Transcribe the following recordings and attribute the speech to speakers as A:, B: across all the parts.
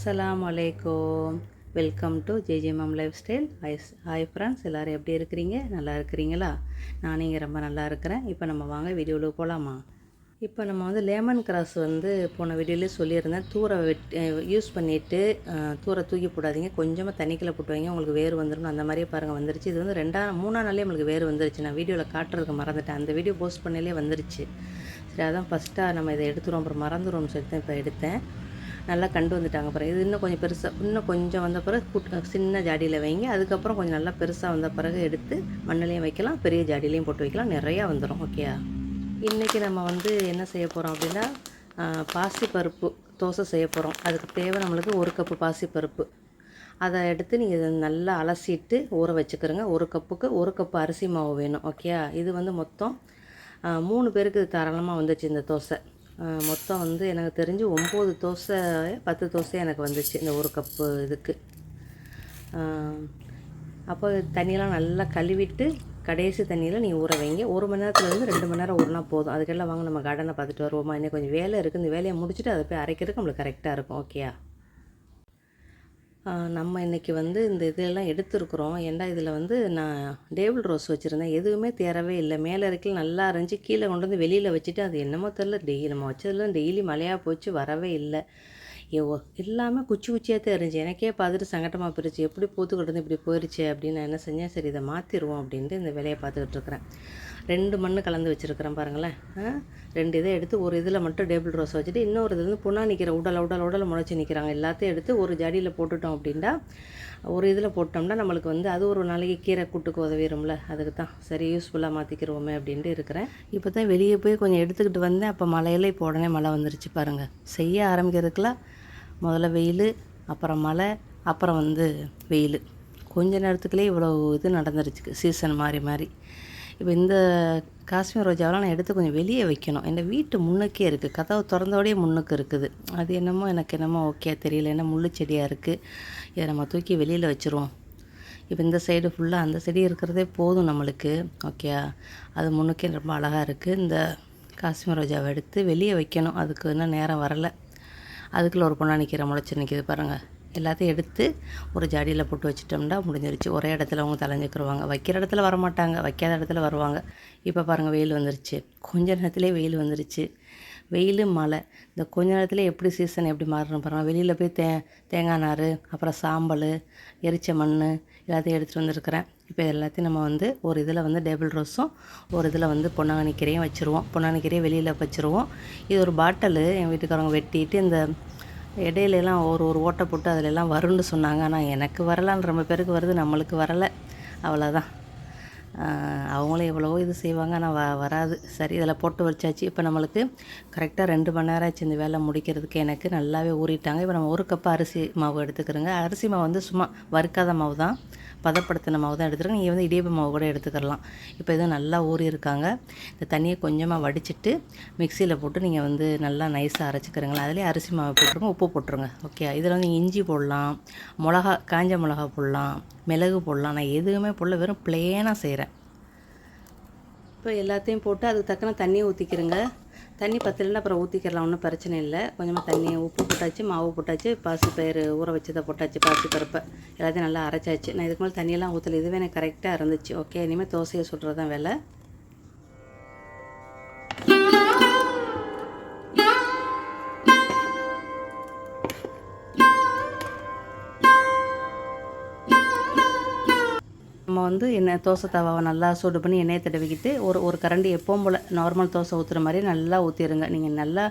A: அஸ்ஸலாமு அலைக்கும். Welcome to JJ mom lifestyle. Hi friends, எல்லோரும் எப்படி இருக்கிறீங்க? நல்லா இருக்கிறீங்களா? நானும் இங்கே ரொம்ப நல்லா இருக்கிறேன். இப்போ நம்ம வாங்க வீடியோவில் போகலாமா? இப்போ நம்ம வந்து லெமன் கிராஸ் வந்து போன வீடியோலேயே சொல்லியிருந்தேன். தூரை யூஸ் பண்ணிவிட்டு தூரை தூக்கி போடாதீங்க, கொஞ்சமாக தண்ணிக்குள்ளே போட்டு வைங்க, உங்களுக்கு வேறு வந்துடும். அந்த மாதிரியே பாருங்கள் வந்துருச்சு. இது வந்து 3 நாளே நம்மளுக்கு வேறு வந்துருச்சு. நான் வீடியோவில் காட்டுறதுக்கு மறந்துட்டேன். அந்த வீடியோ போஸ்ட் பண்ணலே வந்துருச்சு. சரி, அதான் ஃபஸ்ட்டாக நம்ம இதை எடுத்துருவோம், அப்புறம் மறந்துடுவோம்னு சொல்லிட்டு தான் இப்போ எடுத்தேன். நல்லா கண்டு வந்துட்டாங்க பிறகு. இது இன்னும் கொஞ்சம் பெருசாக, இன்னும் கொஞ்சம் வந்த பிறகு சின்ன ஜாடியில் வைங்க. அதுக்கப்புறம் கொஞ்சம் நல்லா பெருசாக வந்த பிறகு எடுத்து மண்ணிலையும் வைக்கலாம், பெரிய ஜாடியிலையும் போட்டு வைக்கலாம், நிறையா வந்துடும். ஓகேயா? இன்றைக்கி நம்ம வந்து என்ன செய்ய போகிறோம் அப்படின்னா, பாசிப்பருப்பு தோசை செய்ய போகிறோம். அதுக்கு தேவை நம்மளுக்கு 1 கப்பு பாசிப்பருப்பு. அதை எடுத்து நீங்கள் நல்லா அலசிட்டு ஊற வச்சுக்கிறோங்க. 1 கப்புக்கு 1 கப்பு அரிசி மாவு வேணும். ஓகேயா? இது வந்து மொத்தம் 3 பேருக்கு தாராளமாக வந்துச்சு இந்த தோசை. மொத்தம் வந்து எனக்கு தெரிஞ்சு 9 தோசை 10 தோசை எனக்கு வந்துச்சு இந்த 1 கப்பு இதுக்கு. அப்போ தண்ணியெல்லாம் நல்லா கழுவிட்டு கடைசி தண்ணியில் நீங்கள் ஊற வைங்க. 1 மணி நேரத்துலேருந்து 2 மணி நேரம் ஊறினா போதும். அதுக்கெல்லாம் வாங்க நம்ம கார்டனை பார்த்துட்டு வருவோமா? இன்னும் கொஞ்சம் வேலை இருக்குது. இந்த வேலையை முடிச்சுட்டு அதை போய் அரைக்கிறதுக்கு நம்மளுக்கு கரெக்டாக இருக்கும். ஓகேயா? நம்ம இன்றைக்கி வந்து இந்த இதெல்லாம் எடுத்துருக்குறோம். ஏன்டா இதில் வந்து நான் டேபிள் ரோஸ் வச்சுருந்தேன், எதுவுமே தேரவே இல்லை. மேலே இருக்கையில் நல்லா இருந்துச்சு, கீழே கொண்டு வந்து வெளியில் வச்சுட்டு அது என்னமோ தெரில, நம்ம வச்சதுலாம் டெய்லி மழையாக போச்சு, வரவே இல்லை. எல்லாமே குச்சி குச்சியாக தான் இருந்துச்சு. எனக்கே பார்த்துட்டு சங்கட்டமாக போயிடுச்சு, எப்படி பூத்துக்கிட்டு இப்படி போயிடுச்சு அப்படின்னு. நான் என்ன செஞ்சேன், சரி இதை மாற்றிடுவோம் அப்படின்ட்டு இந்த வேலையை பார்த்துக்கிட்டு இருக்கிறேன். 2 மண் கலந்து வச்சுருக்கிறேன் பாருங்களேன். 2 இதை எடுத்து ஒரு இதில் மட்டும் டேபிள் ரோஸ் வச்சுட்டு, இன்னொரு இது வந்து புண்ணா நிற்கிற உடலை முளைச்சி நிற்கிறாங்க. எல்லாத்தையும் எடுத்து ஒரு ஜாடியில் போட்டுட்டோம் அப்படின்னா, ஒரு இதில் போட்டோம்னா நம்மளுக்கு வந்து அது ஒரு நாளைக்கு கீரை கூட்டுக்கு உதவிடும்ல. அதுக்கு தான் சரி யூஸ்ஃபுல்லாக மாற்றிக்கிறோமே அப்படின்ட்டு இருக்கிறேன். இப்போ தான் வெளியே போய் கொஞ்சம் எடுத்துக்கிட்டு வந்தேன். அப்போ மழையில் இப்போ உடனே மழை வந்துருச்சு பாருங்கள். செய்ய ஆரம்பிக்கிறதுக்குலாம் முதல்ல வெயில், அப்புறம் மழை, அப்புறம் வந்து வெயில். கொஞ்ச நேரத்துக்குள்ளே இவ்வளோ இது நடந்துருச்சு, சீசன் மாறி. இப்போ இந்த காஷ்மீர் ரோஜாவெல்லாம் நான் எடுத்து கொஞ்சம் வெளியே வைக்கணும். என் வீட்டு முன்னுக்கே இருக்குது, கதவு திறந்தோடையே முன்னுக்கு இருக்குது. அது எனக்கு என்னமோ ஓகே தெரியல, என்ன முள்ளு செடியாக இருக்குது. இதை நம்ம தூக்கி வெளியில் வச்சுருவோம். இப்போ இந்த சைடு ஃபுல்லாக அந்த செடி இருக்கிறதே போதும் நம்மளுக்கு. ஓகே, அது முன்னுக்கே ரொம்ப அழகாக இருக்குது. இந்த காஷ்மீர் ரோஜாவை எடுத்து வெளியே வைக்கணும். அதுக்கு இன்னும் நேரம் வரலை. அதுக்குள்ளே ஒரு பொண்ணா நிற்கிற முளைச்சி நிற்கிது பாருங்கள். எல்லாத்தையும் எடுத்து ஒரு ஜாடியில் போட்டு வச்சிட்டோம்னா முடிஞ்சிருச்சு. ஒரே இடத்துல அவங்க தலைஞ்சிக்கிடுவாங்க. வைக்கிற இடத்துல வரமாட்டாங்க, வைக்காத இடத்துல வருவாங்க. இப்போ பாருங்கள், வெயில் வந்துருச்சு. கொஞ்ச நேரத்துலேயே வெயில் வந்துருச்சு. வெயில் மழை, இந்த கொஞ்ச நேரத்தில் எப்படி சீசன் எப்படி மாறணும் பாருங்கள். வெளியில் போய் தேங்காய் நார், அப்புறம் சாம்பல், எரிச்ச மண் எல்லாத்தையும் எடுத்துகிட்டு வந்துருக்கிறேன். இப்போ எல்லாத்தையும் நம்ம வந்து ஒரு இதில் வந்து டேபிள் ரோஸும் ஒரு இதில் வந்து பொன்னாங்கண்ணி கீரையும் வச்சுருவோம். பொன்னாங்கண்ணி கீரையை வெளியில் வச்சுருவோம். இது ஒரு பாட்டிலு என் வீட்டுக்காரங்க வெட்டிட்டு இந்த இடையிலலாம் ஒரு ஓட்டை போட்டு அதிலெல்லாம் வரும்னு சொன்னாங்க. ஆனால் எனக்கு வரலான்னு ரொம்ப பேருக்கு வருது, நம்மளுக்கு வரலை. அவ்வளோதான். அவங்களும் எவ்வளவோ இது செய்வாங்க, ஆனால் வராது. சரி, இதில் போட்டு வச்சாச்சு. இப்போ நம்மளுக்கு கரெக்டாக 2 மணி நேரம் ஆச்சு இந்த வேலை முடிக்கிறதுக்கு. எனக்கு நல்லாவே ஊறிட்டாங்க. இப்போ நம்ம 1 கப்பு அரிசி மாவு எடுத்துக்கிறோங்க. அரிசி மாவு வந்து சும்மா வறுக்காத மாவு தான், பதப்படுத்தின மாவு தான் எடுத்துருங்க. நீங்கள் வந்து இடியப்ப மாவு கூட எடுத்துக்கலாம். இப்போ எதுவும் நல்லா ஊறி இருக்காங்க. இந்த தண்ணியை கொஞ்சமாக வடிச்சிட்டு மிக்சியில் போட்டு நீங்கள் வந்து நல்லா நைஸாக அரைச்சிக்கிறீங்களா. அதிலே அரிசி மாவு போட்டுருங்க, உப்பு போட்டுருங்க. ஓகே, இதில் வந்து இஞ்சி போடலாம், காஞ்ச மிளகா போடலாம், மிளகு போடலாம். நான் எதுவுமே போடல, வெறும் பிளேனாக செய்கிறேன். இப்போ எல்லாத்தையும் போட்டு அதுக்கு தக்கன தண்ணியை ஊற்றிக்கிறேங்க. தண்ணி பத்தலைன்னா அப்புறம் ஊற்றிக்கிறலாம், ஒன்றும் பிரச்சனை இல்லை. கொஞ்சமாக தண்ணி, உப்பு போட்டாச்சு, மாவு போட்டாச்சு, பாசிப்பயிறு ஊற வச்சதை போட்டாச்சு, பாசிப்பருப்பை எல்லாத்தையும் நல்லா அரைச்சாச்சு. நான் இதுக்கு மேலே தண்ணியெல்லாம் ஊற்றலை, இதுவே எனக்கு கரெக்டாக இருந்துச்சு. ஓகே, இனிமேல் தோசையை சுடுறது தான் வேலை. நம்ம வந்து தோசை தவாவை நல்லா சூடு பண்ணி எண்ணெயை தடவிக்கிட்டு ஒரு கரண்டி எப்பவும் போல் நார்மல் தோசை ஊற்றுற மாதிரி நல்லா ஊற்றிடுங்க. நீங்கள் நல்லா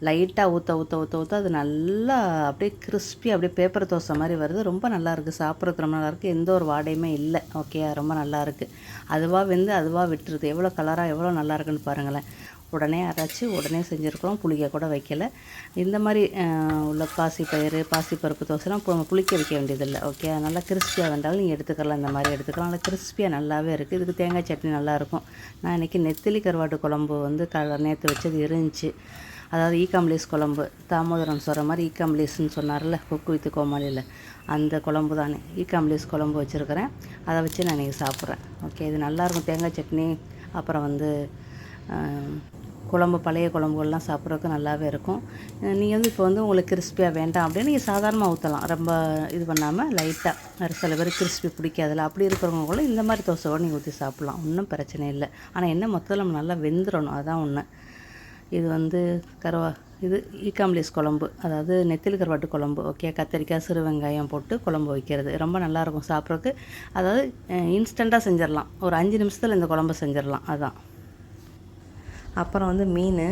A: லைட்டாக ஊற்ற அது நல்லா அப்படியே கிறிஸ்பி, அப்படியே பேப்பர் தோசை மாதிரி வருது. ரொம்ப நல்லாயிருக்கு, சாப்பிட்றதுக்கு ரொம்ப நல்லாயிருக்கு, எந்த ஒரு வாடையுமே இல்லை. ஓகே, ரொம்ப நல்லாயிருக்கு. அதுவாக வெந்து அதுவாக விட்டுருது. எவ்வளோ கலராக எவ்வளோ நல்லா இருக்குன்னு பாருங்களேன். உடனே அரைச்சி உடனே செஞ்சுருக்கோம், புளிக்க கூட வைக்கலை. இந்த மாதிரி உள்ள பாசிப்பருப்பு தோசைலாம் புளிக்க வைக்க வேண்டியதில்லை. ஓகே, நல்லா கிறிஸ்பியாக வேண்டாலும் நீங்கள் எடுத்துக்கலாம், இந்த மாதிரி எடுத்துக்கலாம். நல்லா கிறிஸ்பியாக நல்லாவே இருக்குது. இதுக்கு தேங்காய் சட்னி நல்லாயிருக்கும். நான் இன்றைக்கி நெத்திலி கருவாட்டு குழம்பு வந்து நேற்று வச்சது இருந்துச்சு. அதாவது ஈகாம்ப்ளீஸ் குழம்பு, தாமோதரம் சொல்கிற மாதிரி ஈகாம்ப்ளீஸ்ன்னு சொன்னார்ல குக்கு வித்து கோமாளியில், அந்த குழம்பு தானே ஈகாம்ப்ளீஸ் குழம்பு வச்சுருக்கிறேன். அதை வச்சு நான் இன்றைக்கி சாப்பிட்றேன். ஓகே, இது நல்லாயிருக்கும். தேங்காய் சட்னி, அப்புறம் வந்து குழம்பு பழைய குழம்புகள்லாம் சாப்பிட்றதுக்கு நல்லாவே இருக்கும். நீங்கள் வந்து இப்போ வந்து உங்களுக்கு கிறிஸ்பியாக வேண்டாம் அப்படின்னு நீங்கள் சாதாரணமாக ஊற்றலாம், ரொம்ப இது பண்ணாமல் லைட்டாக. சில பேர் கிறிஸ்பி பிடிக்காதுல, அப்படி இருக்கிறவங்க கூட இந்த மாதிரி தோசை கூட நீங்கள் ஊற்றி சாப்பிட்லாம், ஒன்றும் பிரச்சனை இல்லை. ஆனால் என்ன மொத்தத்தில் நம்ம நல்லா வெந்துடணும், அதுதான் ஒன்று. இது வந்து இது ஈக்காம்பலிஸ் குழம்பு, அதாவது நெத்திலி கருவாட்டு குழம்பு. ஓகே, கத்திரிக்காய் சிறு வெங்காயம் போட்டு குழம்பு வைக்கிறது ரொம்ப நல்லாயிருக்கும் சாப்பிட்றதுக்கு. அதாவது இன்ஸ்டண்ட்டாக செஞ்சிடலாம், ஒரு 5 நிமிஷத்தில் இந்த குழம்பு செஞ்சிடலாம், அதுதான். அப்புறம் வந்து மீன்,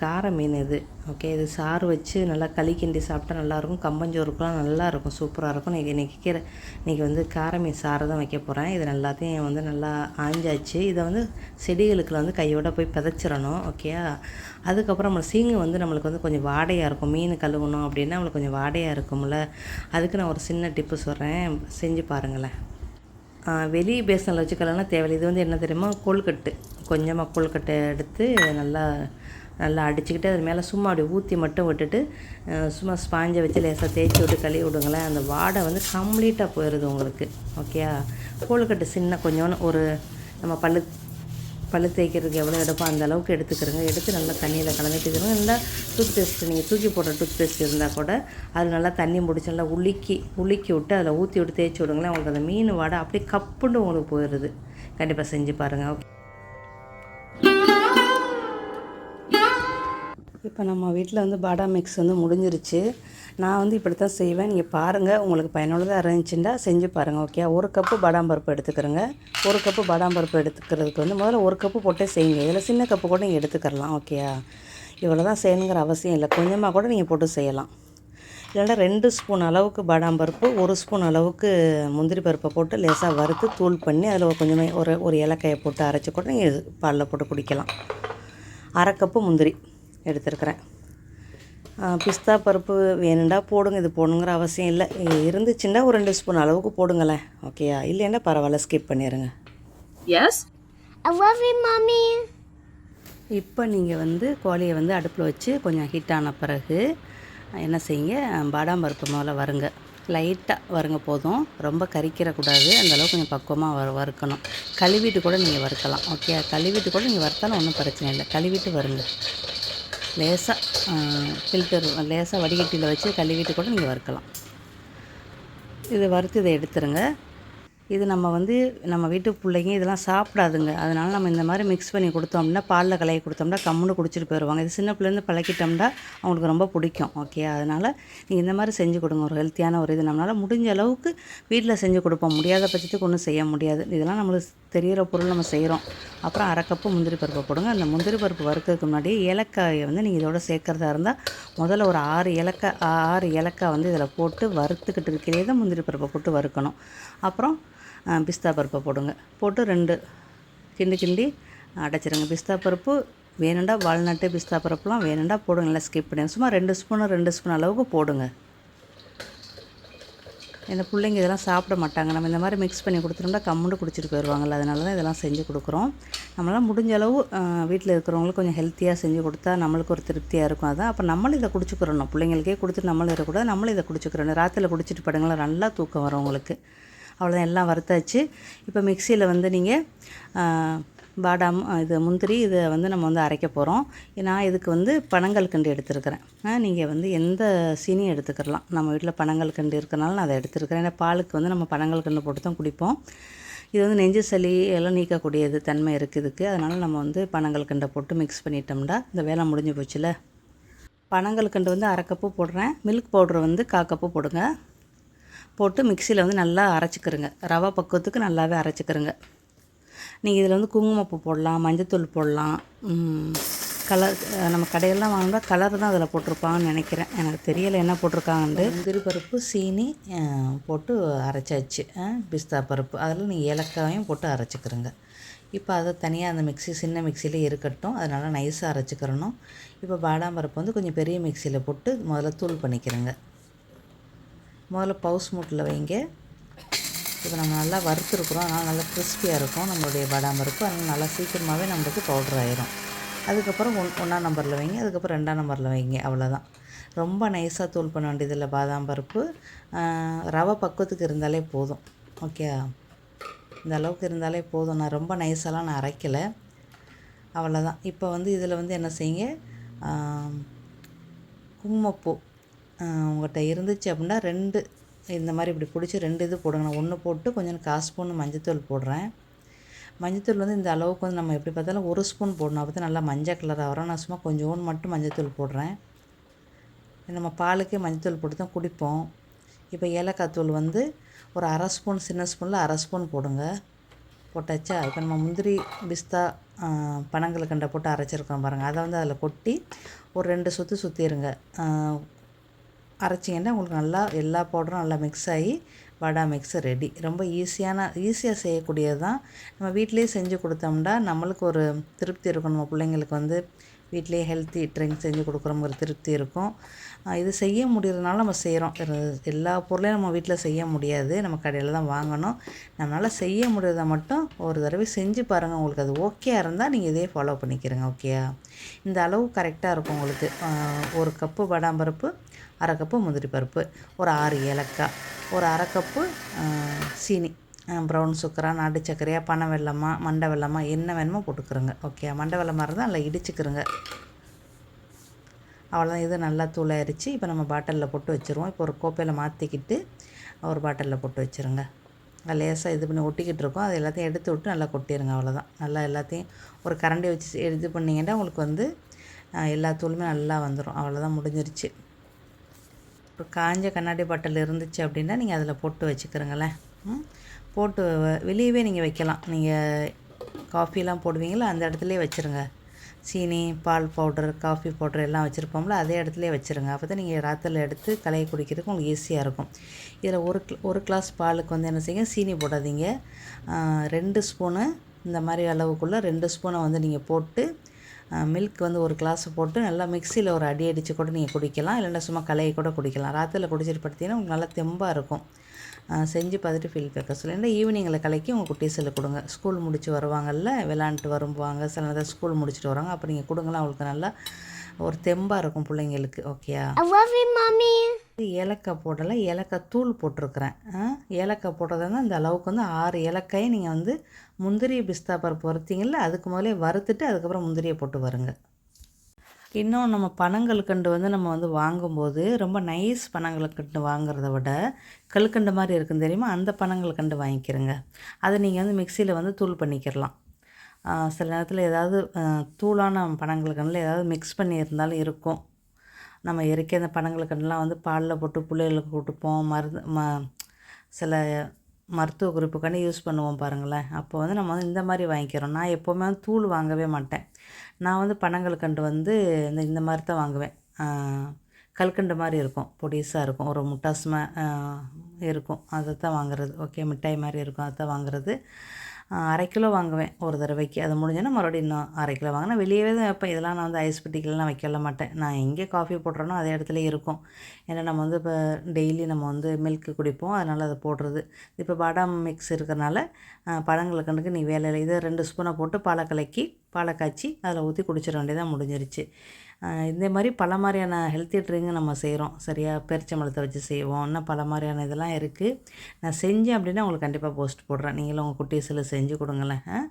A: கார மீன் இது. ஓகே, இது சாறு வச்சு நல்லா களி கிண்டி சாப்பிட்டா நல்லாயிருக்கும். கம்பஞ்சோறுக்கெலாம் நல்லாயிருக்கும், சூப்பராக இருக்கும். இன்றைக்கி வந்து கார மீன் சாறு தான் வைக்க போகிறேன். இது எல்லாத்தையும் வந்து நல்லா ஆஞ்சாச்சு. இதை வந்து செடிகளுக்குள்ள வந்து கையோட போய் பிதைச்சிடணும். ஓகேயா, அதுக்கப்புறம் நம்ம சீங்கு வந்து நம்மளுக்கு வந்து கொஞ்சம் வாடையாக இருக்கும். மீன் கழுவணும் அப்படின்னா நம்மளுக்கு கொஞ்சம் வாடையாக இருக்கும்ல, அதுக்கு நான் ஒரு சின்ன டிப்பு சொல்கிறேன், செஞ்சு பாருங்களேன். வெளி பேசனில் வச்சு கலனா தேவையில்லை. இது வந்து என்ன தெரியுமா, கொழுக்கட்டு, கொஞ்சமாக கொழுக்கட்டை எடுத்து நல்லா நல்லா அடிச்சுக்கிட்டு அது மேலே சும்மா அப்படி ஊற்றி மட்டும் விட்டுட்டு சும்மா ஸ்பாஞ்சை வச்சு லேசாக தேய்ச்சி விட்டு கழுவி விடுங்களேன். அந்த வாடை வந்து கம்ப்ளீட்டாக போயிடுது உங்களுக்கு. ஓகேயா, கொழுக்கட்டை சின்ன கொஞ்சோன்னு ஒரு நம்ம பல்லு தேய்க்கிறதுக்கு எவ்வளோ எடுப்போம் அந்த அளவுக்கு எடுத்துக்கிறோங்க. எடுத்து நல்லா தண்ணியில் கலந்துட்டுக்கிறோங்க. நல்லா டூத் பேஸ்ட்டு, நீங்கள் தூக்கி போடுற டூத் பேஸ்ட் இருந்தால் கூட அது நல்லா தண்ணி முடிச்சு நல்லா உலுக்கி விட்டு அதில் ஊற்றி விட்டு தேய்ச்சி விடுங்களேன். உங்களுக்கு அந்த மீன் வாடை அப்படியே கப்புண்டு உங்களுக்கு போயிடுது. கண்டிப்பாக செஞ்சு பாருங்கள். ஓகே, இப்போ நம்ம வீட்டில் வந்து பாதாம் மிக்ஸ் வந்து முடிஞ்சிருச்சு. நான் வந்து இப்படி தான் செய்வேன், நீங்கள் பாருங்கள், உங்களுக்கு பயனுள்ளதாக இருந்துச்சுன்னா செஞ்சு பாருங்கள். ஓகே, 1 கப்பு பாதாம் பருப்பு எடுத்துக்கிறோங்க. 1 கப்பு பாதாம் பருப்பு எடுத்துக்கிறதுக்கு வந்து முதல்ல 1 கப்பு போட்டே செய்யுங்க. இதில் சின்ன கப்பு கூட நீங்கள் எடுத்துக்கலாம். ஓகேயா, இவ்வளோ தான் செய்யணுங்கிற அவசியம் இல்லை, கொஞ்சமாக கூட நீங்கள் போட்டு செய்யலாம். இல்லைன்னா 2 ஸ்பூன் அளவுக்கு பாதாம் பருப்பு, 1 ஸ்பூன் அளவுக்கு முந்திரி பருப்பை போட்டு லேசாக வறுத்து தூள் பண்ணி அதில் கொஞ்சமாக ஒரு ஏலக்காயை போட்டு அரைச்சி கூட நீங்கள் பாலில் போட்டு குடிக்கலாம். 1/2 கப்பு முந்திரி எடுத்துருக்கிறேன். பிஸ்தா பருப்பு வேணுண்டா போடுங்க, இது போடணுங்கிற அவசியம் இல்லை. இருந்துச்சுன்னா ஒரு 2 ஸ்பூன் அளவுக்கு போடுங்களேன். ஓகேயா, இல்லைன்னா பரவாயில்ல, ஸ்கிப் பண்ணிடுங்க.
B: Yes, I love you, mommy.
A: இப்போ நீங்கள் வந்து கோழியை வந்து அடுப்பில் வச்சு கொஞ்சம் ஹீட் ஆன பிறகு என்ன செய்யுங்க, பாதாம் பருப்பு முதல்ல வருங்க. லைட்டாக வருங்க போதும், ரொம்ப கறிக்கிறக்கூடாது. அந்தளவுக்கு கொஞ்சம் பக்குவமாக வறுக்கணும். கழுவிட்டு கூட நீங்கள் வறுக்கலாம். ஓகே, கழுவிட்டு கூட நீங்கள் வறுத்தாலும் ஒன்றும் பிரச்சனை இல்லை. கழுவிட்டு வருங்க, லேசாக வடிகட்டியில் வச்சு கழுவிட்டு கூட நீங்கள் வறுக்கலாம். இதை வறுத்து இதை எடுத்துருங்க. இது நம்ம வீட்டு பிள்ளைங்க இதெல்லாம் சாப்பிடாதுங்க. அதனால் நம்ம இந்த மாதிரி மிக்ஸ் பண்ணி கொடுத்தோம்னா, பாலில் கலக்கி கொடுத்தோம்னா கம்முன்னு குடிச்சிட்டு போயிடுவாங்க. இது சின்ன பிள்ளைலேருந்து பழக்கிட்டோம்னா அவங்களுக்கு ரொம்ப பிடிக்கும். ஓகே, அதனால் நீங்கள் இந்த மாதிரி செஞ்சு கொடுங்க. ஒரு ஹெல்த்தியான ஒரு இது நம்மளால் முடிஞ்ச அளவுக்கு வீட்டில் செஞ்சு கொடுப்போம். முடியாத பட்சத்துக்கு ஒன்றும் செய்ய முடியாது. இதெல்லாம் நம்மளுக்கு தெரிகிற பொருள் நம்ம செய்கிறோம். அப்புறம் 1/2 கப்பு முந்திரி பருப்பை போடுங்க. அந்த முந்திரி பருப்பு வறுக்கிறதுக்கு முன்னாடி ஏலக்காயை வந்து நீங்கள் இதோட சேர்க்குறதா இருந்தால் முதல்ல ஒரு 6 ஏலக்காய் வந்து இதில் போட்டு வறுத்துக்கிட்டு இருக்கிறதே தான் முந்திரி பருப்பை போட்டு வறுக்கணும். அப்புறம் பிஸ்தா பருப்பை போடுங்க. போட்டு 2 கிண்டி அடைச்சிருங்க. பிஸ்தா பருப்பு வேணுண்டா, வால்நட்டு பிஸ்தா பருப்புலாம் வேணுண்டா போடுங்க, இல்லை ஸ்கிப் பண்ணுங்க. சும்மா 2 ஸ்பூன் அளவுக்கு போடுங்க. இந்த பிள்ளைங்க இதெல்லாம் சாப்பிட மாட்டாங்க. நம்ம இந்த மாதிரி மிக்ஸ் பண்ணி கொடுத்துட்டோம்னா கம்முண்டு குடிச்சிட்டு போயிடுவாங்கள்ல, அதனால தான் இதெல்லாம் செஞ்சு கொடுக்குறோம். நம்மளால் முடிஞ்ச அளவு வீட்டில் இருக்கிறவங்களுக்கு கொஞ்சம் ஹெல்த்தியாக செஞ்சு கொடுத்தா நம்மளுக்கு ஒரு திருப்தியாக இருக்கும். அதான் அப்போ நம்மளும் இதை குடிச்சுக்கிறணும். பிள்ளைங்களுக்கே கொடுத்துட்டு நம்மளும் இருக்கக்கூடாது, நம்மளும் இதை குடிச்சுக்கிறோம். ராத்திரியில் குடிச்சிட்டு படுங்களா, நல்லா தூக்கம் வரும் உங்களுக்கு. அவ்வளோதான், எல்லாம் வறுத்தாச்சு. இப்போ மிக்சியில் வந்து நீங்கள் பாதாம், இது முந்திரி, இதை வந்து நம்ம வந்து அரைக்க போகிறோம். நான் இதுக்கு வந்து பனங்கல்கண்டு எடுத்துருக்கிறேன். நீங்கள் வந்து எந்த சீனியும் எடுத்துக்கலாம். நம்ம வீட்டில் பனங்கல்கண்டு இருக்கிறனால நான் அதை எடுத்துருக்கிறேன். ஏன்னா பாலுக்கு வந்து நம்ம பனங்கல்கண்டு போட்டு தான் குடிப்போம். இது வந்து நெஞ்சு சளி எல்லாம் நீக்கக்கூடியது தன்மை இருக்குது இதுக்கு. அதனால் நம்ம வந்து பனங்கல்கண்டை போட்டு மிக்ஸ் பண்ணிட்டோம்னா இந்த வேலை முடிஞ்சு போச்சுல. பனங்கல்கண்டு வந்து 1/2 கப்பு போடுறேன். மில்க் பவுட்ரு வந்து 1/4 கப்பு போடுங்க. போட்டு மிக்சியில் வந்து நல்லா அரைச்சிக்கிறங்க. ரவை பக்குவத்துக்கு நல்லாவே அரைச்சிக்கிறங்க. நீங்கள் இதில் வந்து குங்குமப்பூ போடலாம், மஞ்சத்தூள் போடலாம். கலர் நம்ம கடையெல்லாம் வாங்கினா கலர் தான் அதில் போட்டிருப்பாங்கன்னு நினைக்கிறேன், எனக்கு தெரியலை என்ன போட்டிருக்காங்கன்ட்டு. முந்திரி பருப்பு, சீனி போட்டு அரைச்சாச்சு. பிஸ்தா பருப்பு அதில் நீங்கள் ஏலக்காயும் போட்டு அரைச்சிக்கிறங்க. இப்போ அதை தனியாக அந்த சின்ன மிக்சியில் இருக்கட்டும், அதனால் நைஸாக அரைச்சிக்கிறணும். இப்போ பாதாம் பருப்பு வந்து கொஞ்சம் பெரிய மிக்சியில் போட்டு முதல்ல தூள் பண்ணிக்கிறேங்க. முதல்ல பவுஸ் மூட்டில் வைங்க. இப்போ நம்ம நல்லா வறுத்துருக்குறோம், அதனால் நல்லா கிறிஸ்பியாக இருக்கும் நம்மளுடைய பாதாம் பருப்பு. அதனால் நல்லா சீக்கிரமாகவே நம்மளுக்கு பவுடர் ஆயிரும். அதுக்கப்புறம் 1ஆம் நம்பரில் வைங்க, அதுக்கப்புறம் 2ஆம் நம்பரில் வைங்க. அவ்வளோதான், ரொம்ப நைஸாக தூள் பண்ண வேண்டியதில்லை. பாதாம் பருப்பு ரவை பக்குவத்துக்கு இருந்தாலே போதும். ஓகே, இந்த அளவுக்கு இருந்தாலே போதும். நான் ரொம்ப நைஸெல்லாம் நான் அரைக்கலை. அவ்வளோதான். இப்போ வந்து இதில் வந்து என்ன செய்யுங்க, குங்குமப்பூ உங்கள்கிட்ட இருந்துச்சு அப்படின்னா 2 இந்த மாதிரி இப்படி பிடிச்சி 2 இது போடுங்க. நான் 1 போட்டு கொஞ்சம் 1/4 ஸ்பூன் மஞ்சத்தூள் போடுறேன். மஞ்சத்தூள் வந்து இந்த அளவுக்கு வந்து நம்ம எப்படி பார்த்தாலும் 1 ஸ்பூன் போடணும். அப்போ தான் நல்லா மஞ்சள் கலராக வரும். நான் சும்மா கொஞ்சோண்டு மட்டும் மஞ்சத்தூள் போடுறேன். நம்ம பாலுக்கே மஞ்சத்தூள் போட்டு தான் குடிப்போம். இப்போ ஏலக்காய் தூள் வந்து ஒரு 1/2 ஸ்பூன், சின்ன ஸ்பூனில் 1/2 ஸ்பூன் போடுங்க. போட்டாச்சா? இப்போ நம்ம முந்திரி, பிஸ்தா, பனங்கல்கண்டை போட்டு அரைச்சிருக்கோம் பாருங்கள், அதை வந்து அதில் கொட்டி ஒரு 2 சுற்று சுற்றிடுங்க. அரைச்சிங்கன்னா உங்களுக்கு நல்லா எல்லா பவுடரும் நல்லா மிக்ஸ் ஆகி வடை மிக்ஸ் ரெடி. ரொம்ப ஈஸியாக செய்யக்கூடியது தான். நம்ம வீட்டிலேயே செஞ்சு கொடுத்தோம்னா நம்மளுக்கு ஒரு திருப்தி இருக்கும். நம்ம பிள்ளைங்களுக்கு வந்து வீட்டிலேயே ஹெல்த்தி ட்ரிங்க் செஞ்சு கொடுக்குறோம், ஒரு திருப்தி இருக்கும். இது செய்ய முடியறதுனால நம்ம செய்கிறோம். எல்லா பொருளையும் நம்ம வீட்டில் செய்ய முடியாது, நம்ம கடையில் தான் வாங்கணும். நம்மளால் செய்ய முடியறதை மட்டும் ஒரு தடவை செஞ்சு பாருங்கள். உங்களுக்கு அது ஓகேயா இருந்தால் நீங்கள் இதே ஃபாலோ பண்ணிக்கிறங்க. ஓகேயா? இந்த அளவு கரெக்டாக இருக்கும் உங்களுக்கு. 1 கப்பு பாதாம் பருப்பு, 1/2 கப்பு முந்திரி பருப்பு, ஒரு 6 ஏலக்காய், ஒரு 1/2 கப்பு சீனி, ப்ரௌன் சுக்கரா, நாட்டு சர்க்கரையா, பனை வெல்லமா, மண்டை வெல்லமா, என்ன வேணுமோ போட்டுக்கிறோங்க. ஓகே? மண்டை வெல்லமாக இருந்தால் நல்லா இடிச்சுக்கிறோங்க. அவ்வளோதான். இது நல்லா தூளாயிருச்சு. இப்போ நம்ம பாட்டிலில் போட்டு வச்சுருவோம். இப்போ ஒரு கோப்பையில் மாற்றிக்கிட்டு ஒரு பாட்டிலில் போட்டு வச்சுருங்க. லேசாக இது பண்ணி ஒட்டிக்கிட்டு இருக்கோம். அது எல்லாத்தையும் எடுத்து விட்டு நல்லா கொட்டிடுங்க. அவ்வளோதான். நல்லா எல்லாத்தையும் ஒரு கரண்டி வச்சு இது பண்ணிங்கன்னா உங்களுக்கு வந்து எல்லா தூளுமே நல்லா வந்துடும். அவ்வளோதான், முடிஞ்சிருச்சு. ஒரு காஞ்ச கண்ணாடி பாட்டில் இருந்துச்சு அப்படின்னா நீங்கள் அதில் போட்டு வச்சுக்கிறங்களேன். போட்டு வெளியவே நீங்கள் வைக்கலாம். நீங்கள் காஃபிலாம் போடுவீங்களா, அந்த இடத்துலையே வச்சுருங்க. சீனி, பால் பவுடர், காஃபி பவுடர் எல்லாம் வச்சுருப்போம்ல, அதே இடத்துலையே வச்சுருங்க. அப்போ தான் நீங்கள் ராத்திரியில் எடுத்து கலையை குடிக்கிறதுக்கு உங்களுக்கு ஈஸியாக இருக்கும். இதில் ஒரு கிளாஸ் பாலுக்கு வந்து என்ன செய்யுங்க, சீனி போடாதீங்க. 2 ஸ்பூனு இந்த மாதிரி அளவுக்குள்ளே 2 ஸ்பூனை வந்து நீங்கள் போட்டு மில்க் வந்து 1 கிளாஸ் போட்டு நல்லா மிக்சியில் ஒரு அடி அடித்து கூட நீங்கள் குடிக்கலாம். இல்லைன்னா சும்மா கலையை கூட குடிக்கலாம். ராத்திரியில் குடிச்சிட்டு படுத்திங்கன்னா உங்களுக்கு நல்லா தெம்பாக இருக்கும். செஞ்சு பார்த்துட்டு ஃபீல் பேக்க சொல்லுங்கள். ஈவினிங்கில் கலக்கி உங்கள் குட்டீஸில் கொடுங்க. ஸ்கூல் முடிச்சு வருவாங்கள்ல, விளாண்டுட்டு வருவாங்க, சில நேரம் ஸ்கூல் முடிச்சுட்டு வராங்க, அப்போ நீங்கள் கொடுங்கலாம். அவங்களுக்கு நல்லா ஒரு தெம்பாக இருக்கும் பிள்ளைங்களுக்கு. ஓகேயா? ஏலக்காய் போடலை, ஏலக்காய் தூள் போட்டிருக்கிறேன். ஏலக்காய் போடுறதுனா இந்த அளவுக்கு வந்து 6 ஏலக்காயை நீங்கள் வந்து முந்திரி பிஸ்தா பருப்பு வறுத்தீங்கள்ல, அதுக்கு முதலே வறுத்துட்டு அதுக்கப்புறம் முந்திரியை போட்டு வருங்க. இன்னும் நம்ம பனங்கல்கண்டு வந்து நம்ம வந்து வாங்கும்போது ரொம்ப நைஸ் பனங்கல்கண்டு வாங்குறத விட கல்கண்டு மாதிரி இருக்கும் தெரியுமா, அந்த பனங்கல்கண்டு வாங்கிக்கிறங்க. அதை நீங்கள் வந்து மிக்சியில் வந்து தூள் பண்ணிக்கிறலாம். சில நேரத்தில் ஏதாவது தூளான பனங்கல்கண்டில் ஏதாவது மிக்ஸ் பண்ணி இருந்தாலும் இருக்கும். நம்ம இறக்கி அந்த பனங்கல்கண்டுலாம் வந்து பாலில் போட்டு பிள்ளைகளுக்கு கொடுப்போம். சில மருத்துவ குறிப்புக்காண்டி யூஸ் பண்ணுவோம் பாருங்களேன். அப்போ வந்து நம்ம வந்து இந்த மாதிரி வாங்கிக்கிறோம். நான் எப்போவுமே வந்து தூள் வாங்கவே மாட்டேன். நான் வந்து பனங்கல்கண்டு வந்து இந்த மாதிரி தான் வாங்குவேன். கல்கண்டு மாதிரி இருக்கும், பொடிசாக இருக்கும், ஒரு முட்டாசுமா இருக்கும், அதை தான் வாங்குறது. ஓகே? மிட்டாய் மாதிரி இருக்கும், அதை தான் வாங்குறது. 1/2 கிலோ வாங்குவேன் ஒரு தடவைக்கு. அது முடிஞ்சோன்னா மறுபடியும் இன்னும் 1/2 கிலோ வாங்கினா வெளியவே தான் வைப்பேன். இதெல்லாம் நான் வந்து ஐஸ் பெட்டிக்கெல்லாம் வைக்கல மாட்டேன். நான் எங்கே காஃபி போடுறேனோ அதே இடத்துல இருக்கும். ஏன்னா நம்ம வந்து இப்போ டெய்லி நம்ம வந்து மில்க்கு குடிப்போம், அதனால் அதை போடுறது. இப்போ பாதாம் மிக்ஸ் இருக்கிறனால பழங்களுக்கண்டுக்கு நீ வேலை இல்லை. இதை 2 ஸ்பூனை போட்டு பாலை காய்ச்சி அதில் ஊற்றி குடிச்சிட வேண்டியதான், முடிஞ்சிருச்சு. இந்த மாதிரி பல மாதிரியான ஹெல்த்தி ட்ரிங்க் நம்ம செய்கிறோம். சரியா? பேரிச்சம்பழத்தை வச்சு செய்வோம், இன்னும் பல மாதிரியான இதெல்லாம் இருக்குது. நான் செஞ்சேன் அப்படின்னா உங்களுக்கு கண்டிப்பாக போஸ்ட் போடுறேன். நீங்களும் உங்கள் குட்டீஸில் செஞ்சு கொடுங்களேன்.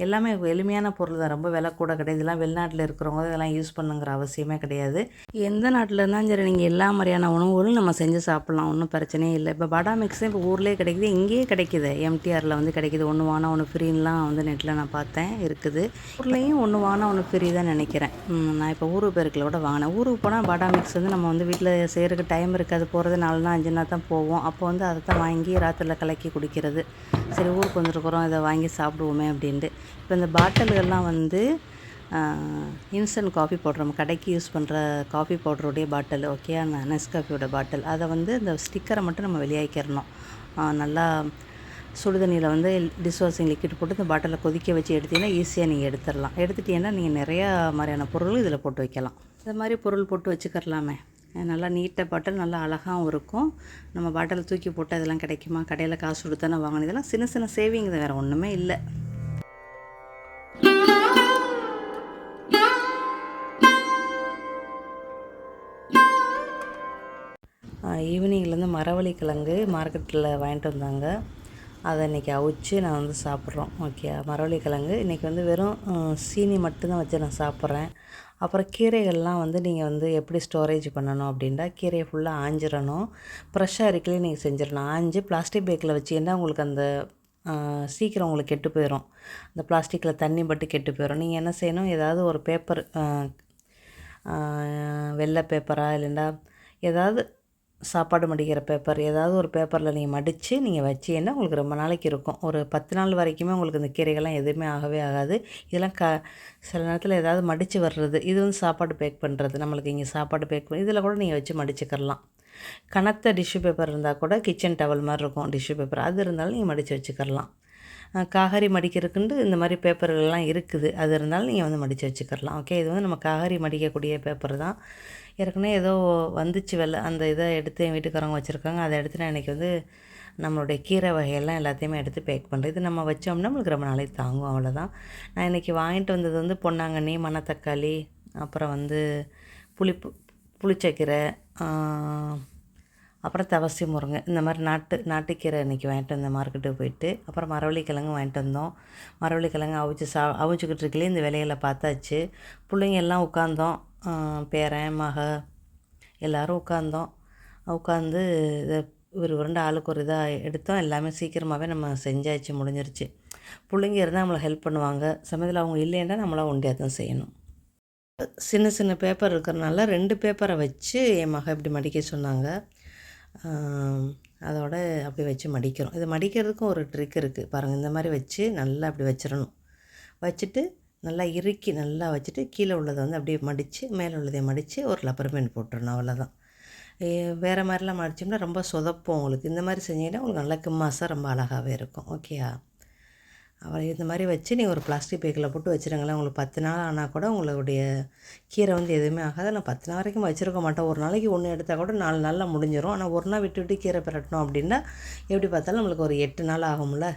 A: எல்லாமே எளிமையான பொருள் தான், ரொம்ப விலை கூட கிடையாது. இதெல்லாம் வெளிநாட்டில் இருக்கிறவங்க இதெல்லாம் யூஸ் பண்ணுங்கிற அவசியமே கிடையாது. எந்த நாட்டில் இருந்தாலும் சரி, நீங்கள் எல்லா மாதிரியான உணவுகளும் நம்ம செஞ்சு சாப்பிட்லாம், ஒன்றும் பிரச்சனையே இல்லை. இப்போ பாதாம் மிக்ஸே இப்போ ஊர்லேயே கிடைக்குது, இங்கேயே கிடைக்குது, எம்டிஆரில் வந்து கிடைக்குது. ஒன்று வாங்கினா ஒன்று ஃப்ரீன்லாம் வந்து நெட்டில் நான் பார்த்தேன், இருக்குது. ஊர்லேயும் ஒன்று வாங்கினா ஒன்று ஃப்ரீ தான் நினைக்கிறேன். நான் இப்போ ஊருக்கு பேருக்கில் கூட வாங்கினேன். ஊருக்கு போனால் பாதாம் மிக்ஸ் வந்து நம்ம வந்து வீட்டில் செய்கிறதுக்கு டைம் இருக்காது, போகிறது 4 நாள் 5 நாள் தான் போவோம். அப்போ வந்து அதை தான் வாங்கி ராத்திரியில் கலக்கி குடிக்கிறது. சரி, ஊருக்கு வந்துருக்குறோம், இதை வாங்கி சாப்பிடுவோமே அப்படின்ட்டு. இப்போ இந்த பாட்டில்கள்லாம் வந்து இன்ஸ்டன்ட் காஃபி பவுடர், நம்ம கடைக்கு யூஸ் பண்ணுற காஃபி பவுடருடைய பாட்டில். ஓகே? நெஸ்காஃபியோட பாட்டில். அதை வந்து இந்த ஸ்டிக்கரை மட்டும் நம்ம வெளியாக்கிடணும். நல்லா சுடுதண்ணியில் வந்து டிஷ்வாஷிங் லிக்விட் போட்டு இந்த பாட்டிலில் கொதிக்க வச்சு எடுத்திங்கன்னா ஈஸியாக நீங்கள் எடுத்துடலாம். எடுத்துட்டிங்கன்னா நீங்கள் நிறையா மாதிரியான பொருள் இதில் போட்டு வைக்கலாம். இந்த மாதிரி பொருள் போட்டு வச்சுக்கரலாமே. நல்லா நீட்டாக பாட்டில், நல்லா அழகாகவும் இருக்கும். நம்ம பாட்டில் தூக்கி போட்டு அதெல்லாம் கிடைக்குமா? கடையில் காசு கொடுத்தானே வாங்கணும். இதெல்லாம் சின்ன சின்ன சேவிங் தான், வேறு ஒன்றுமே இல்லை. ஈவினிங்லேருந்து மரவள்ளி கிழங்கு மார்க்கெட்டில் வாங்கிட்டு வந்தாங்க. அதை இன்றைக்கி அவிச்சு நான் வந்து சாப்பிட்றோம். ஓகே, மரவள்ளிக்கிழங்கு இன்றைக்கி வந்து வெறும் சீனி மட்டும்தான் வச்சு நான் சாப்பிட்றேன். அப்புறம் கீரைகள்லாம் வந்து நீங்கள் வந்து எப்படி ஸ்டோரேஜ் பண்ணணும் அப்படின்டா, கீரையை ஃபுல்லாக ஆஞ்சிடணும். ஃப்ரெஷ்ஷாக இருக்கலையே நீங்கள் செஞ்சிடணும். ஆஞ்சு பிளாஸ்டிக் பேக்கில் வச்சிங்கன்னா உங்களுக்கு அந்த சீக்கிரம் உங்களுக்கு கெட்டு போயிடும். அந்த பிளாஸ்டிக்கில் தண்ணி பட்டு கெட்டு போயிடும். நீங்கள் என்ன செய்யணும், ஏதாவது ஒரு பேப்பர், வெள்ளை பேப்பரா இல்லைண்டா ஏதாவது சாப்பாடு மடிக்கிற பேப்பர், ஏதாவது ஒரு பேப்பரில் நீங்கள் மடித்து நீங்கள் வச்சீங்கன்னா உங்களுக்கு ரொம்ப நாளைக்கு இருக்கும். ஒரு 10 நாள் வரைக்குமே உங்களுக்கு இந்த கீரைகள்லாம் எதுவுமே ஆகவே ஆகாது. இதெல்லாம் சில நேரத்தில் ஏதாவது மடித்து வர்றது, இது வந்து சாப்பாடு பேக் பண்ணுறது. நம்மளுக்கு இங்கே சாப்பாடு பேக் பண்ணி இதில் கூட நீங்கள் வச்சு மடிச்சுக்கிறலாம். கனத்த டிஷ்யூ பேப்பர் இருந்தால் கூட கிச்சன் டவல் மாதிரி இருக்கும் டிஷ்யூ பேப்பர், அது இருந்தாலும் நீங்கள் மடித்து வச்சுக்கிறலாம். காகரி மடிக்கிறதுக்குண்டு இந்த மாதிரி பேப்பர்கள்லாம் இருக்குது, அது இருந்தாலும் நீங்கள் வந்து மடித்து வச்சுக்கிறலாம். ஓகே, இது வந்து நம்ம காகரி மடிக்கக்கூடிய பேப்பர் தான். ஏற்கனவே ஏதோ வந்துச்சு அந்த இதை எடுத்து என் வீட்டுக்காரங்க வச்சுருக்காங்க. அதை எடுத்து நான் இன்றைக்கி வந்து நம்மளுடைய கீரை வகையெல்லாம் எல்லாத்தையுமே எடுத்து பேக் பண்ணுறது. இது நம்ம வச்சோம்னா நம்மளுக்கு ரொம்ப நாளைக்கு தாங்கும், அவ்வளோதான். நான் இன்றைக்கி வாங்கிட்டு வந்தது வந்து பொன்னாங்கண்ணி, மணத்தக்காளி, அப்புறம் வந்து புளிச்சக்கீரை, அப்புறம் தவசி முருங்கை, இந்த மாதிரி நாட்டுக்கீரை இன்றைக்கி வாங்கிட்டு வந்தேன் மார்க்கெட்டுக்கு போயிட்டு. அப்புறம் மரவள்ளிக்கிழங்கு வாங்கிட்டு வந்தோம். மரவள்ளிக்கிழங்கு அவிச்சிக்கிட்டு இருக்கலே இந்த வேலைகளை பார்த்தாச்சு. பிள்ளைங்க எல்லாம் உட்காந்தோம், பேரன் மக எல்லோரும் உட்காந்து இதை ஒரு உருண்டை ஆளுக்கு ஒரு இதாக எடுத்தோம். எல்லாமே சீக்கிரமாகவே நம்ம செஞ்சாச்சு, முடிஞ்சிருச்சு. பிள்ளைங்க இருந்தால் நம்மளை ஹெல்ப் பண்ணுவாங்க. சமயத்தில் அவங்க இல்லைன்னா நம்மளாம் ஒண்டியாக தான் செய்யணும். சின்ன சின்ன பேப்பர் இருக்கிறனால 2 பேப்பரை வச்சு என் மக இப்படி மடிக்க சொன்னாங்க. அதோட அப்படி வச்சு மடிக்கிறோம். இது மடிக்கிறதுக்கும் ஒரு ட்ரிக் இருக்குது பாருங்கள். இந்த மாதிரி வச்சு நல்லா அப்படி வச்சிடணும். வச்சுட்டு நல்லா இறுக்கி நல்லா வச்சுட்டு கீழே உள்ளதை வந்து அப்படியே மடித்து மேலே உள்ளதை மடித்து ஒரு லப்பர் பேண்ட் போட்டுடணும், அவ்வளோதான். வேறு மாதிரிலாம் மடித்தோம்னா ரொம்ப சொதப்போம் உங்களுக்கு. இந்த மாதிரி செஞ்சிங்கன்னா உங்களுக்கு நல்லா கிம்மாசாக ரொம்ப அழகாகவே இருக்கும். ஓகேயா, அப்புறம் இந்த மாதிரி வச்சு நீங்கள் ஒரு பிளாஸ்டிக் பேக்கில் போட்டு வச்சுருங்களேன். உங்களுக்கு 10 நாள் ஆனால் கூட உங்களுடைய கீரை வந்து எதுவுமே ஆகாது. நான் 10 நாள் வரைக்கும் வச்சுருக்க மாட்டேன். ஒரு நாளைக்கு ஒன்று எடுத்தால் கூட 4 நாளில் முடிஞ்சிடும். ஆனால் ஒரு நாள் விட்டு கீரை பிரட்டணும் அப்படின்னா எப்படி பார்த்தாலும் நம்மளுக்கு ஒரு 8 நாள் ஆகும்ல.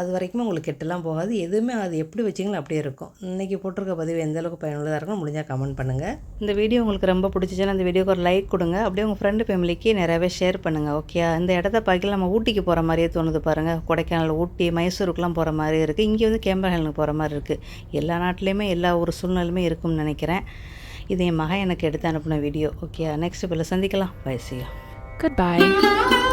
A: அது வரைக்கும் உங்களுக்கு கெட்டெல்லாம் போகாது, எதுவுமே அது எப்படி வச்சிங்களோ அப்படியே இருக்கும். இன்றைக்கி போட்டிருக்க பதிவு எந்தளவுக்கு பயனுள்ளதாக இருக்கும் முடிஞ்சால் கமெண்ட் பண்ணுங்கள். இந்த வீடியோ உங்களுக்கு ரொம்ப பிடிச்சிச்சுன்னா அந்த வீடியோக்கு ஒரு லைக் கொடுங்க. அப்படியே உங்கள் ஃப்ரெண்டு ஃபேமிலிக்கு நிறையவே ஷேர் பண்ணுங்கள். ஓகே, இந்த இடத்த பார்க்கல நம்ம ஊட்டிக்கு போகிற மாதிரியே தோணுது பாருங்கள். கொடைக்கானல், ஊட்டி, மைசூருக்குலாம் போகிற மாதிரி இருக்குது. இங்கே வந்து கேம்பர்ஹேலுக்கு போகிற மாதிரி இருக்குது. எல்லா நாட்டிலையுமே எல்லா ஒரு சூழ்நிலையுமே இருக்கும்னு நினைக்கிறேன். இது என் மகன் எனக்கு எடுத்து அனுப்பின வீடியோ. ஓகே, நெக்ஸ்ட் பிள்ளை சந்திக்கலாம். Bye, see you.
B: Goodbye.